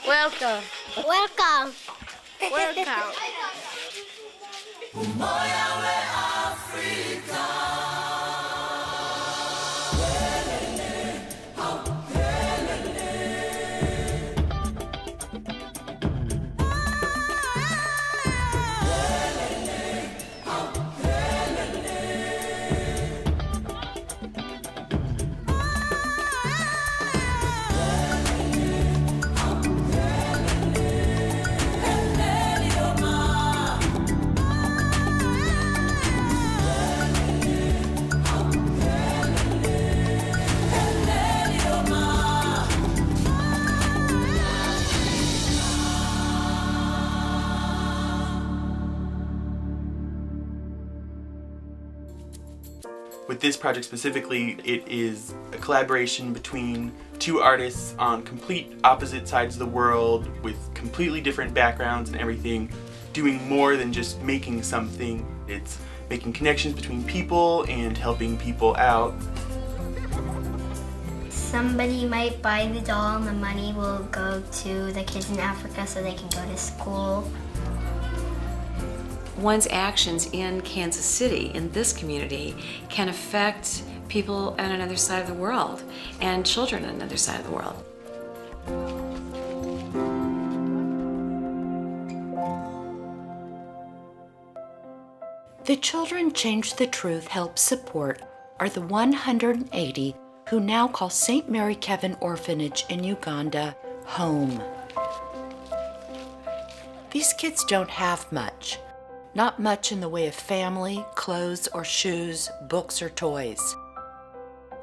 Welcome. Welcome. Welcome. With this project specifically, it is a collaboration between two artists on complete opposite sides of the world with completely different backgrounds and everything, doing more than just making something. It's making connections between people and helping people out. Somebody might buy the doll and the money will go to the kids in Africa so they can go to school. One's actions in Kansas City, in this community, can affect people on another side of the world and children on another side of the world. The Children Change the Truth help support are the 180 who now call St. Mary Kevin Orphanage in Uganda home. These kids don't have much. Not much in the way of family, clothes or shoes, books or toys.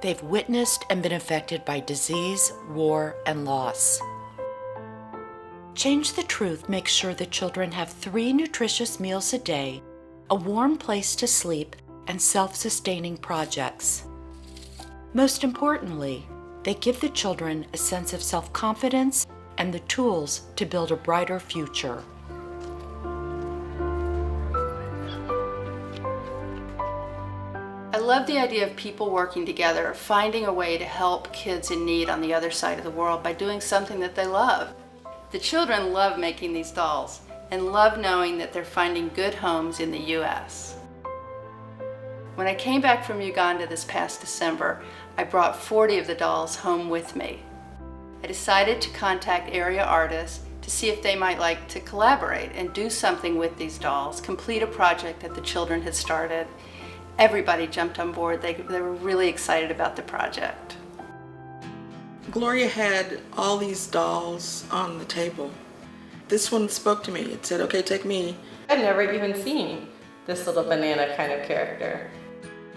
They've witnessed and been affected by disease, war, and loss. Change the Truth makes sure the children have 3 nutritious meals a day, a warm place to sleep, and self-sustaining projects. Most importantly, they give the children a sense of self-confidence and the tools to build a brighter future. I love the idea of people working together, finding a way to help kids in need on the other side of the world by doing something that they love. The children love making these dolls and love knowing that they're finding good homes in the U.S. When I came back from Uganda this past December, I brought 40 of the dolls home with me. I decided to contact area artists to see if they might like to collaborate and do something with these dolls, complete a project that the children had started. Everybody jumped on board. They were really excited about the project. Gloria had all these dolls on the table. This one spoke to me. It said, okay, take me. I'd never even seen this little banana kind of character.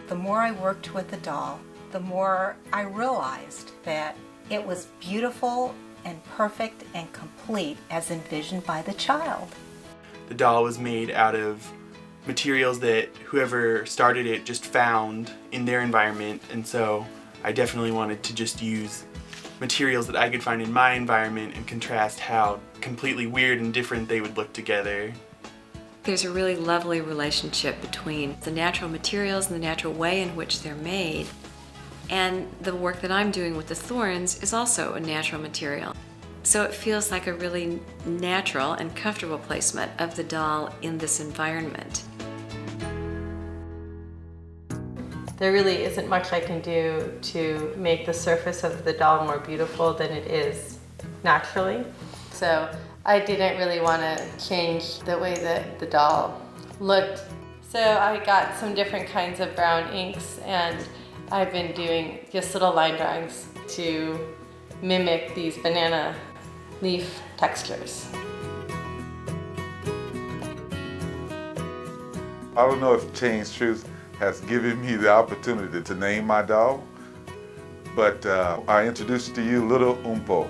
The more I worked with the doll, the more I realized that it was beautiful and perfect and complete as envisioned by the child. The doll was made out of materials that whoever started it just found in their environment, and so I definitely wanted to just use materials that I could find in my environment and contrast how completely weird and different they would look together. There's a really lovely relationship between the natural materials and the natural way in which they're made, and the work that I'm doing with the thorns is also a natural material. So it feels like a really natural and comfortable placement of the doll in this environment. There really isn't much I can do to make the surface of the doll more beautiful than it is naturally. So I didn't really want to change the way that the doll looked. So I got some different kinds of brown inks, and I've been doing just little line drawings to mimic these banana leaf textures. I don't know if Change Truth has given me the opportunity to name my doll, but I introduce to you Little Umpo.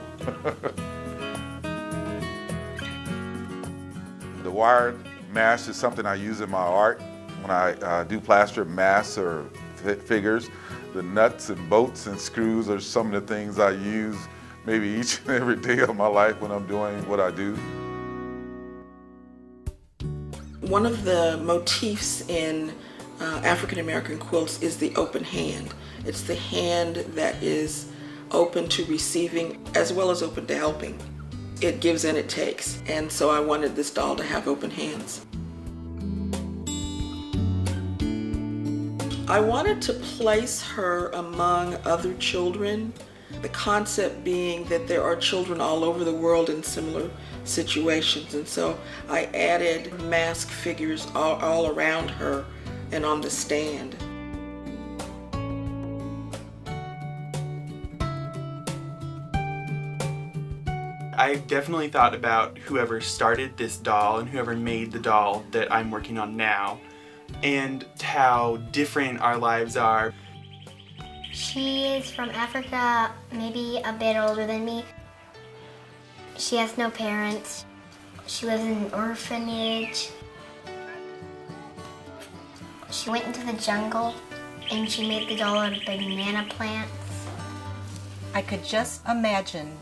The wired mask is something I use in my art when I do plaster masks or figures. The nuts and bolts and screws are some of the things I use maybe each and every day of my life when I'm doing what I do. One of the motifs in African American quilts is the open hand. It's the hand that is open to receiving as well as open to helping. it gives and it takes. And so I wanted this doll to have open hands. I wanted to place her among other children, the concept being that there are children all over the world in similar situations. And so I added mask figures all around her and on the stand. I definitely thought about whoever started this doll and whoever made the doll that I'm working on now, and how different our lives are. She is from Africa, maybe a bit older than me. She has no parents. She lives in an orphanage. She went into the jungle and she made the doll out of banana plants. I could just imagine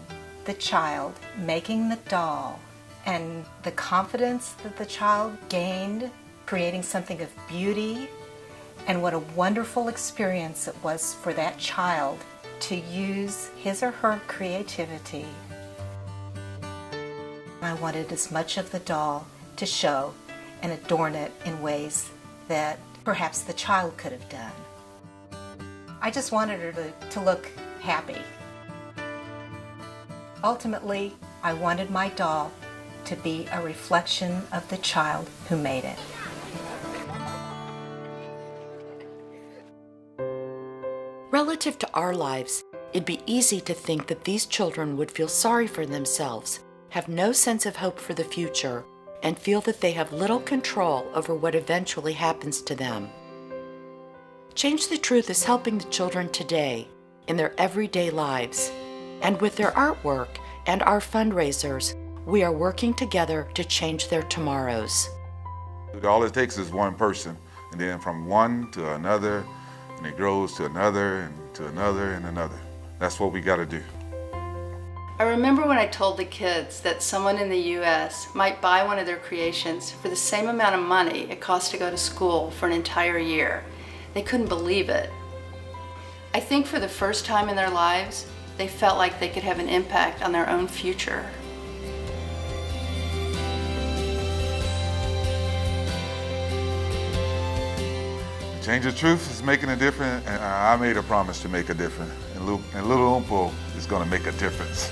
the child making the doll and the confidence that the child gained, creating something of beauty, and what a wonderful experience it was for that child to use his or her creativity. I wanted as much of the doll to show and adorn it in ways that perhaps the child could have done. I just wanted her to look happy. Ultimately, I wanted my doll to be a reflection of the child who made it. Relative to our lives, it'd be easy to think that these children would feel sorry for themselves, have no sense of hope for the future, and feel that they have little control over what eventually happens to them. Change the Truth is helping the children today in their everyday lives. And with their artwork and our fundraisers, we are working together to change their tomorrows. All it takes is one person, and then from one to another, and it grows to another and to another and another. That's what we got to do. I remember when I told the kids that someone in the U.S. might buy one of their creations for the same amount of money it costs to go to school for an entire year. They couldn't believe it. I think for the first time in their lives, they felt like they could have an impact on their own future. Change the Truth is making a difference, and I made a promise to make a difference. And little Umpo is going to make a difference.